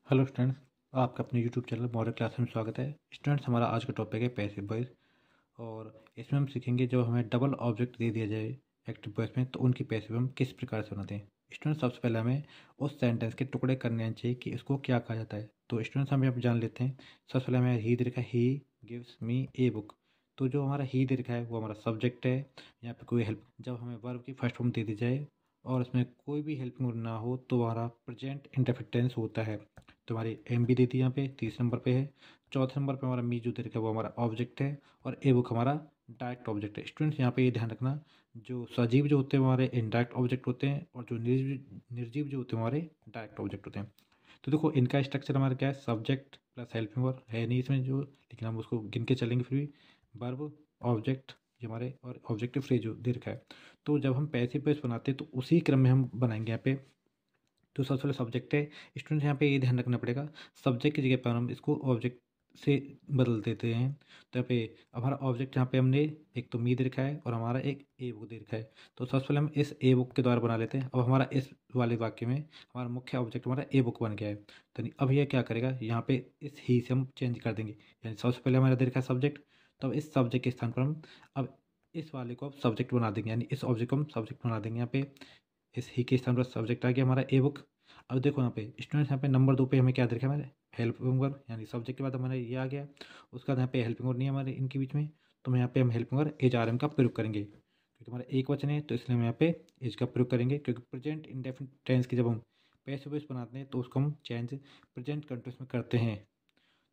Hello students, आपका अपने YouTube channel model class में स्वागत है। स्टूडेंट्स, हमारा आज का टॉपिक है पैसिव वॉइस और इसमें हम सीखेंगे जब हमें डबल ऑब्जेक्ट दे दिया जाए एक्टिव वॉइस में तो उनकी पैसिव हम किस प्रकार से बनाते हैं। स्टूडेंट्स, सबसे पहले हमें उस सेंटेंस के टुकड़े करने आने चाहिए कि इसको क्या कहा जाता है। तो स्टूडेंट्स, हम यहाँ जान लेते हैं। सबसे पहले हमें ही दे रखा है, he gives me a book. तो जो हमारा ही दे रखा है वो हमारा सब्जेक्ट है। यहाँ पे कोई हेल्प, जब हमें वर्ब की फर्स्ट फॉर्म दे दी जाए और उसमें कोई भी हेल्पिंग ना हो तो हमारा प्रेजेंट इंडेफिनिट टेंस होता है। तो हमारी एम भी देती है यहाँ पे, तीसरे नंबर पे है। चौथे नंबर पे हमारा मी जो दे रखा है वो हमारा ऑब्जेक्ट है और ए बुक हमारा डायरेक्ट ऑब्जेक्ट है। स्टूडेंट्स, यहाँ पे ये ध्यान रखना, जो सजीव जो होते हैं वो हमारे इनडायरेक्ट ऑब्जेक्ट होते हैं और जो निर्जीव जो होते हैं हमारे डायरेक्ट ऑब्जेक्ट होते हैं। तो देखो, इनका स्ट्रक्चर हमारा क्या है, सब्जेक्ट प्लस हेल्पिंग वर्ब है नहीं इसमें जो, लेकिन हम उसको गिन के चलेंगे फिर भी। वर्ब, ऑब्जेक्ट ये हमारे, और ऑब्जेक्टिव फ्रेज जो दे रखा है। तो जब हम पैसिव वॉइस बनाते हैं तो उसी क्रम में हम बनाएंगे यहाँ पे। तो सबसे पहले सब्जेक्ट है। स्टूडेंट, यहाँ पे ये ध्यान रखना पड़ेगा, सब्जेक्ट की जगह पर हम इसको ऑब्जेक्ट से बदल देते हैं। तो यहाँ पे हमारा ऑब्जेक्ट, यहाँ पे हमने एक तो मी दे रखा है और हमारा एक ए बुक दे रखा है। तो सबसे पहले हम इस ए बुक के द्वारा बना लेते हैं। अब हमारा इस वाले वाक्य में हमारा मुख्य ऑब्जेक्ट हमारा ए बुक बन गया है। तो अब यह क्या करेगा, यहाँ पे इस ही से हम चेंज कर देंगे। यानी सबसे पहले हमारा दे रखा है सब्जेक्ट, तो अब इस सब्जेक्ट के स्थान पर हम अब इस वाले को अब सब्जेक्ट बना देंगे, यानी इस ऑब्जेक्ट को हम सब्जेक्ट बना देंगे। यहाँ पे इस ही के स्थान पर सब्जेक्ट आ गया हमारा ए बुक। अब देखो यहाँ पे स्टूडेंट्स, यहाँ पे नंबर 2 पे हमें क्या देखा है, हमारे हेल्पिंग वर्ब, यानी सब्जेक्ट के बाद हमारा ये आ गया। उसके बाद यहाँ पे हेल्पिंग वर्ब नहीं है हमारे इनके बीच में, तो हम यहाँ पे हम helping verb H R M का प्रयोग करेंगे, क्योंकि हमारा एक वचन है तो इसलिए हम यहाँ पे एच का प्रयोग करेंगे। क्योंकि प्रेजेंट इंडेफिनिट टेंस की जब हम पैसिव वॉइस बनाते हैं तो उसको हम चेंज प्रेजेंट कंटिन्यूस में करते हैं।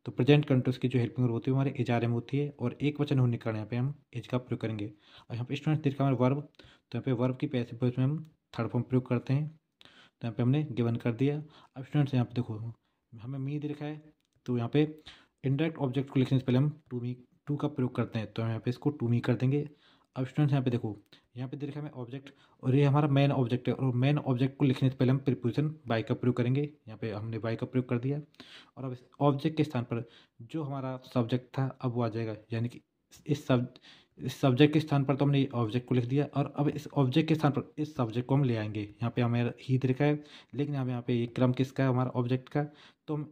तो प्रेजेंट कंटिन्यूस की जो हेल्पिंग वर्ब होती है हमारे एच आर एम होती है और एक वचन होने के कारण यहाँ पे हम एच का प्रयोग करेंगे। और यहाँ पे स्टूडेंट्स देखा हमारे वर्ब, तो यहाँ पे वर्ब की पैसिव वॉइस में हम थर्ड फॉर्म प्रयोग करते हैं। तो यहाँ पे हमने गिवन कर दिया। अब स्टूडेंट्स, यहाँ पे देखो हमें मी दे रखा है, तो यहाँ पे इनडायरेक्ट ऑब्जेक्ट को लिखने से पहले हम टू का प्रयोग करते हैं, तो हम यहाँ पे इसको टू मी कर देंगे। अब स्टूडेंट्स, यहाँ पे देखो, यहाँ पे दे रखा है हमें ऑब्जेक्ट और ये हमारा मेन ऑब्जेक्ट है, और मेन ऑब्जेक्ट को लिखने से पहले हम प्रीपोजिशन बाय का प्रयोग करेंगे। यहाँ पे हमने बाय का प्रयोग कर दिया और अब इस ऑब्जेक्ट के स्थान पर जो हमारा सब्जेक्ट था अब वो आ जाएगा। यानी कि इस सब्जेक्ट के स्थान पर तो हमने ऑब्जेक्ट को लिख दिया और अब इस ऑब्जेक्ट के स्थान पर इस सब्जेक्ट को हम ले आएंगे। यहाँ पे हमें ही दे रखा है, लेकिन हम यहाँ पे ये क्रम किसका है, हमारा ऑब्जेक्ट का। तो हम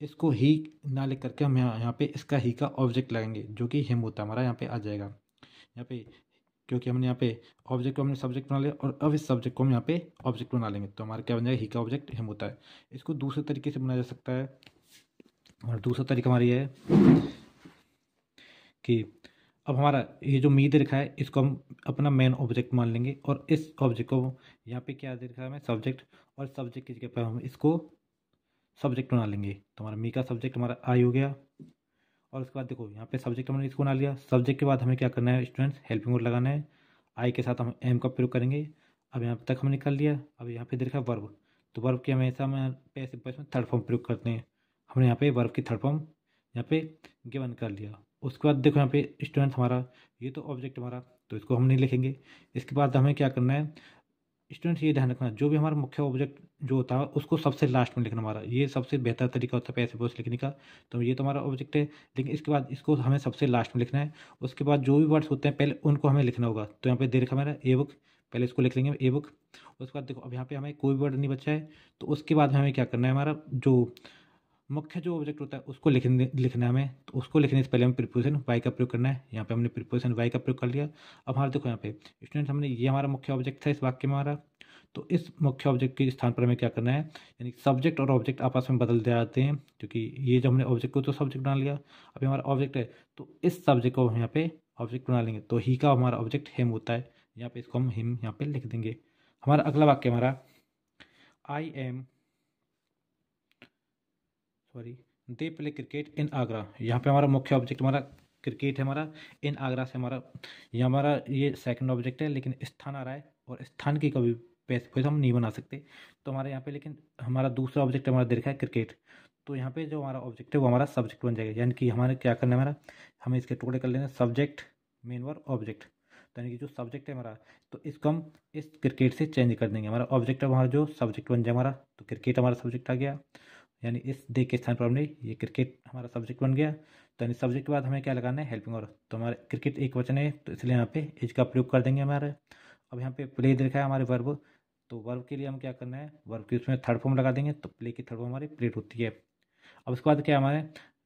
इसको ही ना लिख करके हम यहाँ पे इसका ही का ऑब्जेक्ट लगाएंगे, जो कि हिम होता है हमारा, यहाँ पे आ जाएगा। यहाँ पे क्योंकि हमने यहाँ पे ऑब्जेक्ट को हमने सब्जेक्ट बना लिया और अब इस सब्जेक्ट को हम यहाँ पे ऑब्जेक्ट बना लेंगे, तो हमारा क्या बन जाएगा, ही का ऑब्जेक्ट हिम होता है। इसको दूसरे तरीके से बनाया जा सकता है, और दूसरा तरीका हमारा ये है कि अब हमारा ये जो मी दे रखा है इसको हम अपना मेन ऑब्जेक्ट मान लेंगे और इस ऑब्जेक्ट को यहाँ पे क्या दे रखा है हमें, सब्जेक्ट, और सब्जेक्ट की जगह पर हम इसको सब्जेक्ट बना लेंगे। तो हमारा मी का सब्जेक्ट हमारा आई हो गया। और उसके बाद देखो, यहाँ पे सब्जेक्ट हमने इसको बना लिया। सब्जेक्ट के बाद हमें क्या करना है स्टूडेंट्स, हेल्पिंग वर्ड लगाना है। आई के साथ हम एम का प्रयोग करेंगे। अब यहाँ तक हमने कर लिया। अब यहाँ पे देखा वर्ब, तो वर्ब की हमेशा हम पैसिव वॉइस में थर्ड फॉर्म प्रयोग करते हैं। हमने यहाँ पे वर्ब की थर्ड फॉर्म यहाँ पे गिवन कर लिया। उसके बाद देखो यहाँ पे स्टूडेंट्स, हमारा ये तो ऑब्जेक्ट हमारा, तो इसको हम नहीं लिखेंगे। इसके बाद हमें क्या करना है स्टूडेंट्स, ये ध्यान रखना, जो भी हमारा मुख्य ऑब्जेक्ट जो होता है उसको सबसे लास्ट में लिखना, हमारा ये सबसे बेहतर तरीका होता है पैसिव वॉइस लिखने का। तो ये तो हमारा ऑब्जेक्ट है, लेकिन इसके बाद इसको हमें सबसे लास्ट में लिखना है। उसके बाद जो भी वर्ड्स होते हैं पहले उनको हमें लिखना होगा। तो यहाँ पे दे रखा हमारा ए बुक, पहले इसको लिख लेंगे ए बुक। उसके बाद देखो, अब यहाँ पे हमें कोई वर्ड नहीं बचा है, तो उसके बाद हमें क्या करना है, हमारा जो मुख्य जो ऑब्जेक्ट होता है उसको लिखना है हमें। तो उसको लिखने से पहले हमें प्रीपोजिशन वाई का प्रयोग करना है। यहाँ पे हमने प्रीपोजिशन वाई का प्रयोग कर लिया। अब हमारे देखो यहाँ पे स्टूडेंट, हमने ये हमारा मुख्य ऑब्जेक्ट था इस वाक्य में हमारा, तो इस मुख्य ऑब्जेक्ट के स्थान पर हमें क्या करना है, यानी सब्जेक्ट और ऑब्जेक्ट आपस में बदल जाते हैं, क्योंकि ये जो हमने ऑब्जेक्ट को तो सब्जेक्ट बना लिया, अभी हमारा ऑब्जेक्ट है तो इस सब्जेक्ट को हम यहाँ पे ऑब्जेक्ट बना लेंगे। तो ही का हमारा ऑब्जेक्ट हिम होता है, यहाँ पे इसको हम हिम यहाँ पे लिख देंगे। हमारा अगला वाक्य हमारा I am sorry they play cricket in Agra. यहाँ पे हमारा मुख्य ऑब्जेक्ट हमारा क्रिकेट है हमारा, इन आगरा से हमारा, ये हमारा ये सेकंड ऑब्जेक्ट है, लेकिन स्थान आ रहा है और स्थान की कभी पैसिव हम नहीं बना सकते। तो हमारे यहाँ पे लेकिन हमारा दूसरा ऑब्जेक्ट हमारा दे रखा है क्रिकेट, तो यहाँ पे जो हमारा ऑब्जेक्ट है वो हमारा सब्जेक्ट बन जाएगा। यानी कि हमारे क्या करना है, हमारा हमें इसके टुकड़े कर लेना, सब्जेक्ट मेन वर्ब ऑब्जेक्ट। तो यानी कि जो सब्जेक्ट है हमारा, तो इसको हम इस क्रिकेट से चेंज कर देंगे। हमारा ऑब्जेक्ट है हमारा जो सब्जेक्ट बन जाए हमारा, तो क्रिकेट हमारा सब्जेक्ट आ गया, यानी इस दे के स्थान पर हमने ये क्रिकेट हमारा सब्जेक्ट बन गया। तो यानी सब्जेक्ट के बाद हमें क्या लगाना है, हेल्पिंग वर्ब। तो हमारे क्रिकेट एक वचन है तो इसलिए यहाँ पे इज का प्रयोग कर देंगे हमारे। अब यहाँ पे प्ले देखा है हमारे वर्ब, तो वर्ब के लिए हम क्या करना है, वर्ब के उसमें थर्ड फॉर्म लगा देंगे, तो प्ले की थर्ड फॉर्म हमारी प्लेड होती है। अब उसके बाद क्या हमारे,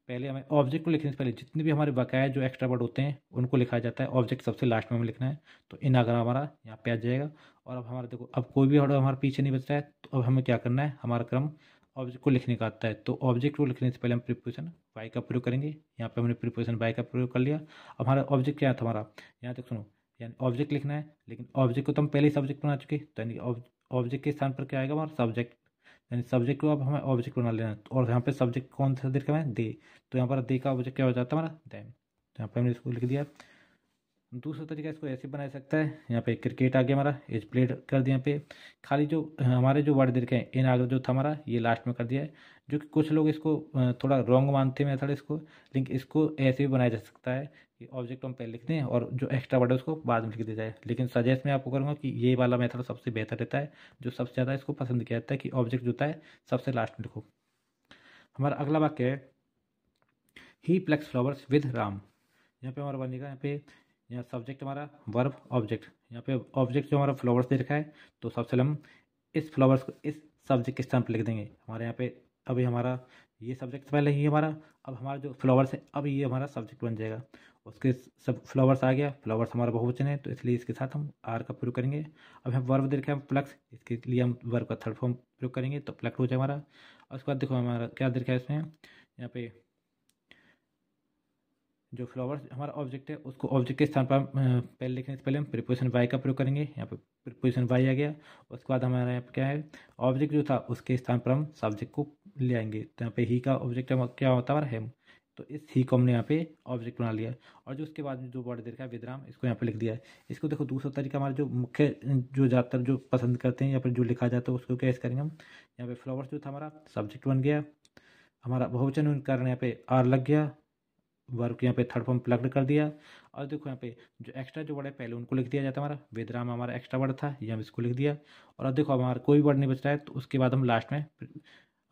पहले हमें ऑब्जेक्ट को लिखने से पहले जितने भी हमारे बकाया जो एक्स्ट्रा वर्ड होते हैं उनको लिखा जाता है, ऑब्जेक्ट सबसे लास्ट में हमें लिखना है। तो इन अगर हमारा यहाँ पे आ जाएगा। और अब हमारा देखो, अब कोई भी वर्ड हमारे पीछे नहीं बच रहा है, तो अब हमें क्या करना है, हमारा क्रम ऑब्जेक्ट को लिखने का आता है। तो ऑब्जेक्ट को लिखने से पहले हम प्रीपोजिशन वाई का प्रयोग करेंगे। यहाँ पे हमने प्रीपोजिशन वाई का प्रयोग कर लिया। अब हमारा ऑब्जेक्ट क्या था हमारा, यहाँ तक सुनो, यानी ऑब्जेक्ट लिखना है, लेकिन ऑब्जेक्ट को तो हम पहले ही सब्जेक्ट बना चुके, तो यानी ऑब्जेक्ट के स्थान पर क्या आएगा हमारा सब्जेक्ट, यानी सब्जेक्ट को अब हमें ऑब्जेक्ट बना लेना है। और यहाँ पे सब्जेक्ट कौन सा दे रखा है, दे। तो यहाँ पर दे का ऑब्जेक्ट क्या हो जाता है हमारा, दैम। तो यहाँ पे हमने इसको लिख दिया। दूसरा तरीका इसको ऐसे बना सकता है, यहाँ पे क्रिकेट आ गया हमारा, एज प्लेड कर दिया। यहाँ पे खाली जो हमारे जो वर्ड दे रखे हैं इन आगे जो था हमारा ये लास्ट में कर दिया है, जो कि कुछ लोग इसको थोड़ा रॉन्ग मानते हैं मेथड इसको, लेकिन इसको ऐसे भी बनाया जा सकता है कि ऑब्जेक्ट हम पहले लिख दें और जो एक्स्ट्रा वर्ड है उसको बाद में लिख दिया जाए। लेकिन सजेस्ट मैं आपको करूँगा कि ये वाला मेथड सबसे बेहतर रहता है, जो सबसे ज़्यादा इसको पसंद किया जाता है कि ऑब्जेक्ट जो होता है सबसे लास्ट में लिखो। हमारा अगला वाक्य है, ही प्लक्स फ्लावर्स विद राम। यहाँ पे हमारा बनेगा, यहाँ पे यहाँ सब्जेक्ट हमारा वर्ब ऑब्जेक्ट, यहाँ पे ऑब्जेक्ट जो हमारा फ्लावर्स दे रखा है, तो सबसे पहले हम इस फ्लावर्स को इस सब्जेक्ट के स्थान पर लिख देंगे। हमारे यहाँ पे अभी हमारा ये सब्जेक्ट पहले ही हमारा, अब हमारा जो फ्लावर्स है अब ये हमारा सब्जेक्ट बन जाएगा। उसके सब फ्लावर्स आ गया, फ्लावर्स हमारा बहुवचन है तो इसलिए इसके साथ हम आर का प्रयोग करेंगे। अब हम वर्ब दे रखा है प्लक्स, इसके लिए हम वर्ब का थर्ड फॉर्म प्रयोग करेंगे तो प्लक्ट हो जाए हमारा। और उसके बाद देखो हमारा क्या दे रखा है इसमें, यहाँ पे जो फ्लावर्स हमारा ऑब्जेक्ट है उसको ऑब्जेक्ट के स्थान पर पहले लिखने से पहले हम प्रीपोजिशन वाई का प्रयोग करेंगे। यहाँ पे प्रीपोजिशन वाई आ गया। उसके बाद हमारे यहाँ पे क्या है, ऑब्जेक्ट जो था उसके स्थान पर हम सब्जेक्ट को ले आएंगे। तो यहाँ पे ही का ऑब्जेक्ट क्या होता है हमारा हेम, तो इस ही को हमने यहाँ पे ऑब्जेक्ट बना लिया। और जो उसके बाद में जो वर्ड दे रखा है विद्राम, इसको यहाँ पे लिख दिया है। इसको देखो दूसरा तरीका हमारा जो मुख्य जो ज़्यादातर जो पसंद करते हैं या फिर जो लिखा जाता है उसको कैसे करेंगे हम, यहाँ पे फ्लावर्स जो था हमारा सब्जेक्ट बन गया, हमारा बहुवचन होने के कारण यहाँ पे आर लग गया, वर्ब के यहाँ पे थर्ड फॉर्म प्लग्ड कर दिया। और देखो यहाँ पे जो एक्स्ट्रा जो वर्ड है पहले उनको लिख दिया जाता है, हमारा विद्राम हमारा एक्स्ट्रा वर्ड था, ये हम इसको लिख दिया। और अब देखो हमारा कोई वर्ड नहीं बच रहा है, तो उसके बाद हम लास्ट में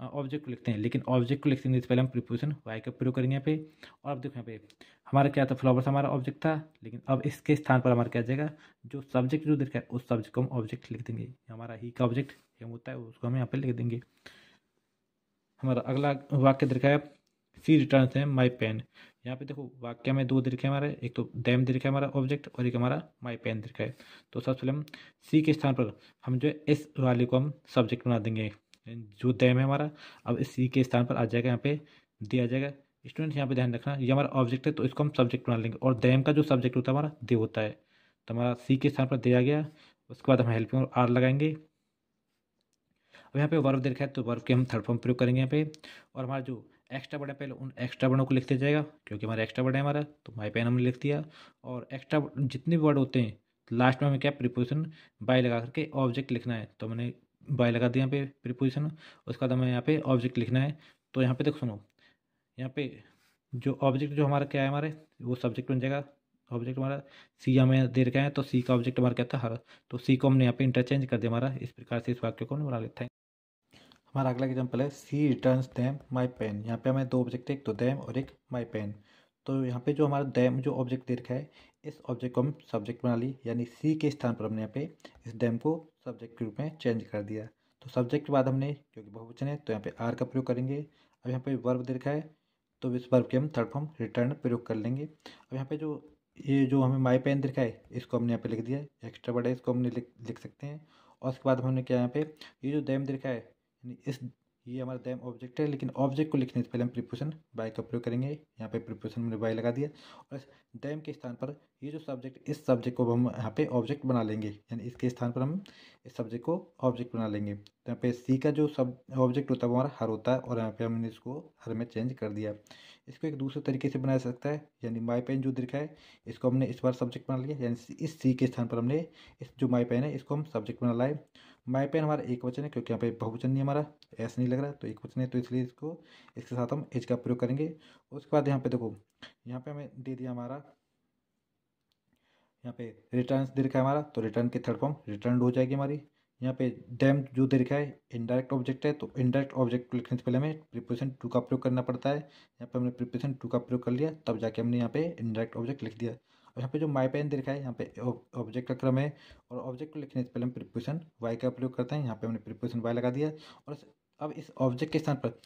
ऑब्जेक्ट को लिखते हैं, लेकिन ऑब्जेक्ट को लिखने से पहले हम प्रीपोजिशन वाई का प्रयोग करेंगे यहाँ पे। और अब देखो यहाँ पे हमारा क्या था, फ्लावर्स हमारा ऑब्जेक्ट था, लेकिन अब इसके स्थान पर हमारा क्या आ जाएगा, जो सब्जेक्ट जो दिखा है उस सब्जेक्ट को हम ऑब्जेक्ट लिख देंगे। हमारा ही का ऑब्जेक्ट एम होता है उसको हम यहाँ पे लिख देंगे। हमारा अगला वाक्य दिखा है, सी रिटर्न्स है माई पेन। यहाँ पे देखो वाक्य में दो दिखे हमारे, एक तो दैम दिखा है हमारा ऑब्जेक्ट और एक हमारा माई पेन दिखा है। तो सबसे पहले हम सी के स्थान पर हम जो है इस वाले को हम सब्जेक्ट बना देंगे, जो दैम है हमारा अब इस सी के स्थान पर आ जाएगा, यहाँ पे दिया जाएगा। स्टूडेंट यहाँ पे ध्यान रखना ये हमारा ऑब्जेक्ट है तो इसको हम सब्जेक्ट बना लेंगे, और दैम का जो सब्जेक्ट होता है हमारा दे होता है। तो हमारा सी के स्थान पर दिया गया, उसके बाद हम हेल्पिंग और आर लगाएंगे। अब यहाँ पे वर्ब दे रखा है तो वर्ब के हम थर्ड फॉर्म प्रयोग करेंगे यहाँ पे। और हमारा जो एक्स्ट्रा वर्ड है पहले उन एक्स्ट्रा वर्डों को लिख दिया जाएगा, क्योंकि हमारा एक्स्ट्रा वर्ड है हमारा, तो माई पेन हमने लिख दिया। और एक्स्ट्रा जितने भी वर्ड होते हैं लास्ट में हमें क्या प्रीपोजिशन बाय लगा करके ऑब्जेक्ट लिखना है, तो मैंने बाय लगा दिया यहाँ पे प्रीपोजिशन। उसके बाद हमें यहाँ पे ऑब्जेक्ट लिखना है। तो यहाँ पे देखो सुनो, यहाँ पे जो ऑब्जेक्ट जो हमारा क्या है हमारे, वो सब्जेक्ट बन जाएगा। ऑब्जेक्ट हमारा सी हमें दे रखा है, तो सी का ऑब्जेक्ट हमारा क्या था हर, तो सी को हमने यहाँ पे इंटरचेंज कर दिया हमारा। इस प्रकार से इस वाक्य को हमने बना लेते हैं। हमारा अगला एग्जाम्पल है, सी रिटर्न्स दैम माई पेन। यहाँ पे हमें दो ऑब्जेक्ट है, एक तो दैम और एक माई पेन। तो यहाँ पे जो हमारा दैम जो ऑब्जेक्ट दे रखा है इस ऑब्जेक्ट को हम सब्जेक्ट बना ली, यानी सी के स्थान पर हमने यहाँ पे इस दैम को सब्जेक्ट के रूप में चेंज कर दिया। तो सब्जेक्ट के बाद हमने क्योंकि बहुवचन है तो यहाँ पे आर का प्रयोग करेंगे। अब यहाँ पे वर्ब दे रखा है तो इस वर्ब के हम थर्ड फॉर्म रिटर्न प्रयोग कर लेंगे। अब यहाँ पे जो ये जो हमें माई पेन दे रखा है इसको हमने यहाँ पे लिख दिया है, एक्स्ट्रा वर्ड है इसको हमने लिख सकते हैं। और उसके बाद हमने क्या यहाँ पे ये जो दैम दे रखा है यानी इस ये हमारा दैम ऑब्जेक्ट है, लेकिन ऑब्जेक्ट को लिखने से पहले हम प्रीपोजिशन बाय का प्रयोग करेंगे। यहाँ पे प्रीपोजिशन हमने बाय लगा दिया, और इस दैम के स्थान पर ये जो सब्जेक्ट इस सब्जेक्ट को हम यहाँ पे ऑब्जेक्ट बना लेंगे, यानी इसके स्थान पर हम इस सब्जेक्ट को ऑब्जेक्ट बना लेंगे। तो यहाँ पे सी का जो सब ऑब्जेक्ट होता है वो हमारा हर होता है, और यहाँ पे हमने इसको हर में चेंज कर दिया। इसको एक दूसरे तरीके से बनाया जा सकता है, यानी माई पेन जो दिखा है इसको हमने इस बार सब्जेक्ट बना लिया, यानी इस सी के स्थान पर हमने इस जो माई पेन है इसको हम सब्जेक्ट बना लाए। माई पेन हमारा एक वचन है, क्योंकि यहाँ पे बहुवचन नहीं हमारा ऐसा नहीं लग रहा, तो एक वचन है तो इसलिए इसको इसके साथ हम एच का प्रयोग करेंगे। उसके बाद यहाँ पे देखो यहाँ पे हमें दे दिया हमारा यहाँ पे रिटर्न दे रखा है हमारा, तो रिटर्न की थर्ड फॉर्म रिटर्न हो जाएगी हमारी। यहाँ पे डैम जो दे रखा है इनडायरेक्ट ऑब्जेक्ट है, तो इनडायरेक्ट ऑब्जेक्ट को लिखने से पहले हमें प्रीपोजिशन टू का प्रयोग करना पड़ता है। यहाँ पे हमने प्रीपोजिशन टू का प्रयोग कर लिया, तब जाके हमने यहाँ पे इनडायरेक्ट ऑब्जेक्ट लिख दिया। अब यहाँ पे जो माई पेन दे रखा है, यहाँ पे ऑब्जेक्ट का क्रम है, और ऑब्जेक्ट को लिखने से पहले हम प्रीपोजिशन वाई का प्रयोग करते हैं। यहाँ पे हमने प्रीपोजिशन वाई लगा दिया, और अब इस ऑब्जेक्ट के स्थान पर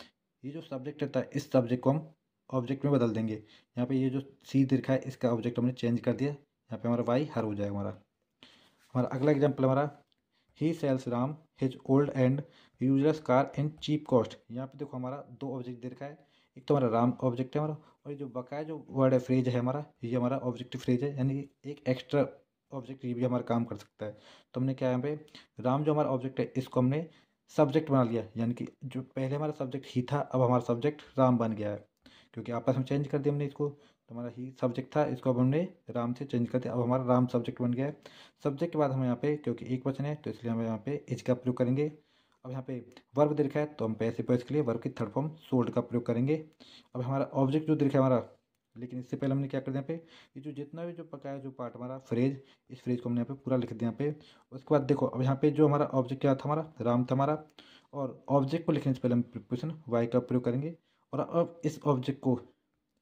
ये जो सब्जेक्ट रहता है, इस सब्जेक्ट को हम ऑब्जेक्ट में बदल देंगे। यहाँ पे ये जो सी दे रखा है, इसका ऑब्जेक्ट हमने चेंज कर दिया। यहाँ पे हमारा वाई हर हो जाएगा। हमारा अगला एग्जाम्पल हमारा ही sells Ram his old and useless car in cheap cost. यहाँ पे देखो हमारा दो ऑब्जेक्ट दे रखा है, एक तो हमारा राम ऑब्जेक्ट है हमारा, और ये जो बकाया जो वर्ड है फ्रेज है हमारा, ये हमारा ऑब्जेक्टिव फ्रेज है, यानी कि एक एक्स्ट्रा ऑब्जेक्ट ये भी हमारा काम कर सकता है। तो हमने क्या यहाँ पे राम जो हमारा ऑब्जेक्ट है, इसको हमने सब्जेक्ट बना लिया, यानी कि जो पहले हमारा सब्जेक्ट ही था, अब हमारा सब्जेक्ट राम बन गया है, क्योंकि आपस में चेंज कर दिया हमने इसको। तो हमारा ही सब्जेक्ट था, इसको अब हमने राम से चेंज कर दिया, अब हमारा राम सब्जेक्ट बन गया है। सब्जेक्ट के बाद हम यहाँ पे, क्योंकि एक वचन है तो इसलिए हम यहाँ पे इज का प्रयोग करेंगे। अब यहाँ पे वर्ब दे रखा है, तो हम पैसिव वॉइस के लिए वर्ब की थर्ड फॉर्म सोल्ड का प्रयोग करेंगे। अब हमारा ऑब्जेक्ट जो दे रखा है हमारा, लेकिन इससे पहले हमने क्या कर दिया यहाँ पे, ये जो जितना भी जो पकाया जो पार्ट हमारा फ्रेज, इस फ्रेज को हमने यहाँ पे पूरा लिख दिया यहाँ पे। उसके बाद देखो अब यहाँ पे जो हमारा ऑब्जेक्ट क्या था, हमारा राम था हमारा, और ऑब्जेक्ट को लिखने से पहले हम प्रीपोजिशन वाई का प्रयोग करेंगे। और अब इस ऑब्जेक्ट को,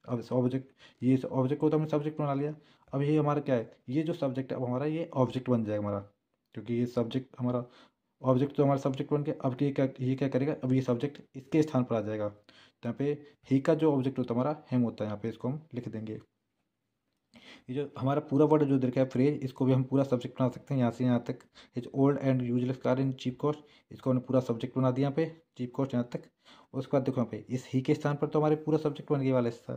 अब इस ऑब्जेक्ट, ये इस ऑब्जेक्ट को तो हमने सब्जेक्ट बना लिया। अब ये हमारा क्या है, ये जो सब्जेक्ट है अब हमारा ये ऑब्जेक्ट बन जाएगा हमारा, क्योंकि ये सब्जेक्ट हमारा, ऑब्जेक्ट तो हमारा सब्जेक्ट बन गया। अब ये क्या करेगा, अब ये सब्जेक्ट इसके स्थान पर आ जाएगा। तो यहाँ पे ही का जो ऑब्जेक्ट होता है हमारा हेम होता है, यहाँ पे इसको हम लिख देंगे। ये जो हमारा पूरा वर्ड जो देखा है फ्रेज, इसको भी हम पूरा सब्जेक्ट बना सकते हैं, यहाँ से यहाँ तक। His old and useless car in cheap cost, इसको हमने पूरा सब्जेक्ट बना दिया यहाँ पे, चीप कॉस्ट यहाँ तक। उसके बाद देखो यहाँ पे इस ही के स्थान पर तो हमारे पूरा सब्जेक्ट बन गया वाला हिस्सा।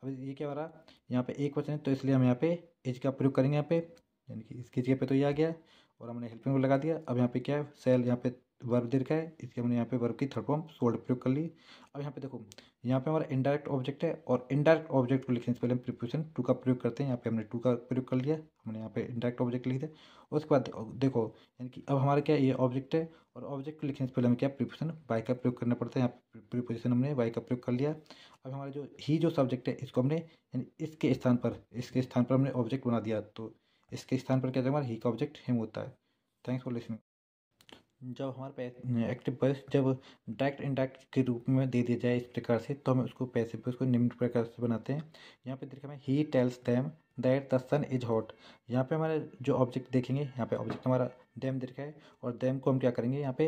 अब ये क्या हो रहा है, यहाँ पे एक वचन है तो इसलिए हम यहाँ पे एज का प्रयोग करेंगे यहाँ पे, यानी कि इसकी जगह पे तो ये आ गया, और हमने हेल्पिंग को लगा दिया। अब यहाँ पे क्या है, सेल यहाँ पे वर्ब दे रखा है, इसके हमने यहाँ पे वर्ब की थर्ड फॉर्म सोल्ड प्रयोग कर ली। अब यहाँ पे देखो, यहाँ पे हमारा इनडायरेक्ट ऑब्जेक्ट है, और इनडायरेक्ट ऑब्जेक्ट को लिखने से पहले हम प्रीपोजिशन टू का प्रयोग करते हैं। यहाँ पे हमने टू का प्रयोग कर लिया, हमने यहाँ पे इनडायरेक्ट ऑब्जेक्ट लिख दिया। उसके बाद देखो, यानी कि अब हमारा क्या, ये ऑब्जेक्ट है, और ऑब्जेक्ट को लिखने से पहले हमें क्या प्रीपोजिशन वाई का प्रयोग करना पड़ता है। यहाँ पे प्रीपोजिशन हमने वाई का प्रयोग कर लिया। अब हमारा जो ही जो सब्जेक्ट है, इसको हमने यानी इसके स्थान पर हमने ऑब्जेक्ट बना दिया, तो इसके स्थान पर क्या जाएगा, हमारा ही का ऑब्जेक्ट हिम होता है। Thanks for listening. जब हमारे पास एक्टिव वॉइस जब डायरेक्ट इनडायरेक्ट के रूप में दे दिया जाए इस प्रकार से, तो हम उसको पैसिव वॉइस को निम्न प्रकार से बनाते हैं। यहाँ पे देखिए, हमें he tells them that the sun is hot. यहाँ पे हमारे जो ऑब्जेक्ट देखेंगे, यहाँ पे ऑब्जेक्ट हमारा देम देखा है, और देम को हम क्या करेंगे, यहाँ पे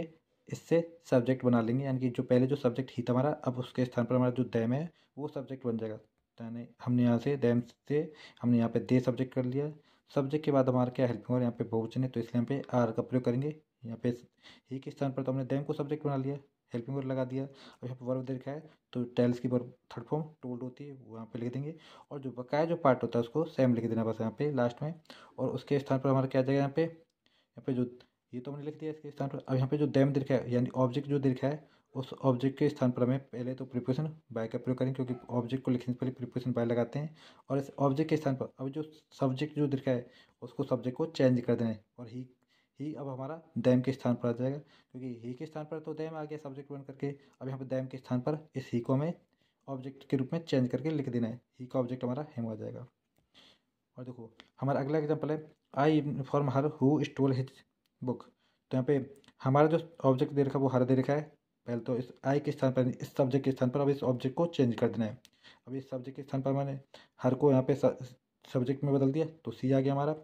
इससे सब्जेक्ट बना लेंगे, यानी कि जो पहले जो सब्जेक्ट ही था हमारा, अब उसके स्थान पर हमारा जो देम है वो सब्जेक्ट बन जाएगा। यानी हमने यहाँ से देम से हमने यहाँ पे दे सब्जेक्ट कर लिया। सब्जेक्ट के बाद हमारा क्या हेल्पिंग, और यहाँ पे बहुवचन है तो इसलिए यहाँ पे आर का प्रयोग करेंगे। यहाँ पे ही के स्थान पर तो हमने देम को सब्जेक्ट बना लिया, हेल्पिंग वर्ब लगा दिया। अब यहाँ पे वर्ब दे रखा है, तो टेल्स की वर्ब थर्ड फॉर्म टोल्ड होती है, वो यहाँ पे लिख देंगे। और जो बकाया जो पार्ट होता है उसको सेम लिख देना बस यहाँ पे लास्ट में। और उसके स्थान पर हमारा क्या आ जाएगा, यहाँ पे जो ये तो हमने लिख दिया इसके स्थान पर। अब यहाँ पे जो देम दे रखा है, यानी ऑब्जेक्ट जो दे रखा है, उस ऑब्जेक्ट के स्थान पर हमें पहले तो प्रीपोजिशन बाय का प्रयोग करेंगे, क्योंकि ऑब्जेक्ट को लिखने से पहले प्रीपोजिशन बाय लगाते हैं। और इस ऑब्जेक्ट के स्थान पर अब जो सब्जेक्ट जो दे रखा है, उसको सब्जेक्ट को चेंज कर देना है, और ही अब हमारा दैम के स्थान पर आ जाएगा, क्योंकि ही के स्थान पर तो दैम आ गया सब्जेक्ट बन करके। अब यहाँ पे दैम के स्थान पर इस ही को हमें ऑब्जेक्ट के रूप में चेंज करके लिख देना है, ही का ऑब्जेक्ट हमारा हिम आ जाएगा। और देखो हमारा अगला एग्जाम्पल है, I inform her who stole his book. तो यहाँ पे हमारा जो ऑब्जेक्ट दे रखा है वो हर दे रखा है। पहले तो इस आई के स्थान पर, इस सब्जेक्ट के स्थान पर अब इस ऑब्जेक्ट को चेंज कर देना है। अब इस सब्जेक्ट के स्थान पर मैंने हर को यहाँ पे सब्जेक्ट में बदल दिया, तो सी आ गया हमारा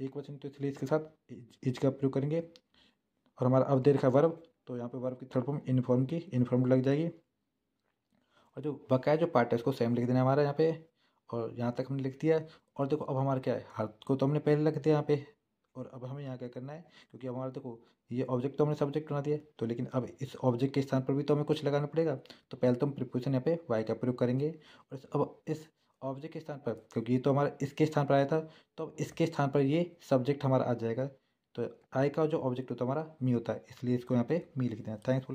एक वचन, तो इसलिए इसके साथ इज का प्रयोग करेंगे। और हमारा अब दे रखा है वर्ब, तो यहाँ पे वर्ब की थर्ड फॉर्म इन्फॉर्म की इन्फॉर्म लग जाएगी। और जो बकाया जो पार्ट है उसको सेम लिख देना है हमारा यहाँ पे, और यहाँ तक हमने लिख दिया। और देखो अब हमारा क्या है, हर को तो हमने पहले लिख दिया यहाँ पे, और अब हमें यहाँ क्या करना है, क्योंकि हमारा देखो ये ऑब्जेक्ट तो हमने सब्जेक्ट बना दिया, तो लेकिन अब इस ऑब्जेक्ट के स्थान पर भी तो हमें कुछ लगाना पड़ेगा। तो पहले तो हम प्रीपोजिशन यहाँ पे वाई का प्रयोग करेंगे, और अब इस ऑब्जेक्ट के स्थान पर, क्योंकि ये तो हमारा इसके स्थान पर आया था, तो अब इसके स्थान पर ये सब्जेक्ट हमारा आ जाएगा। तो आई का जो ऑब्जेक्ट होता है हमारा मी होता है, इसलिए इसको यहाँ पे मी लिख देना। थैंक्स।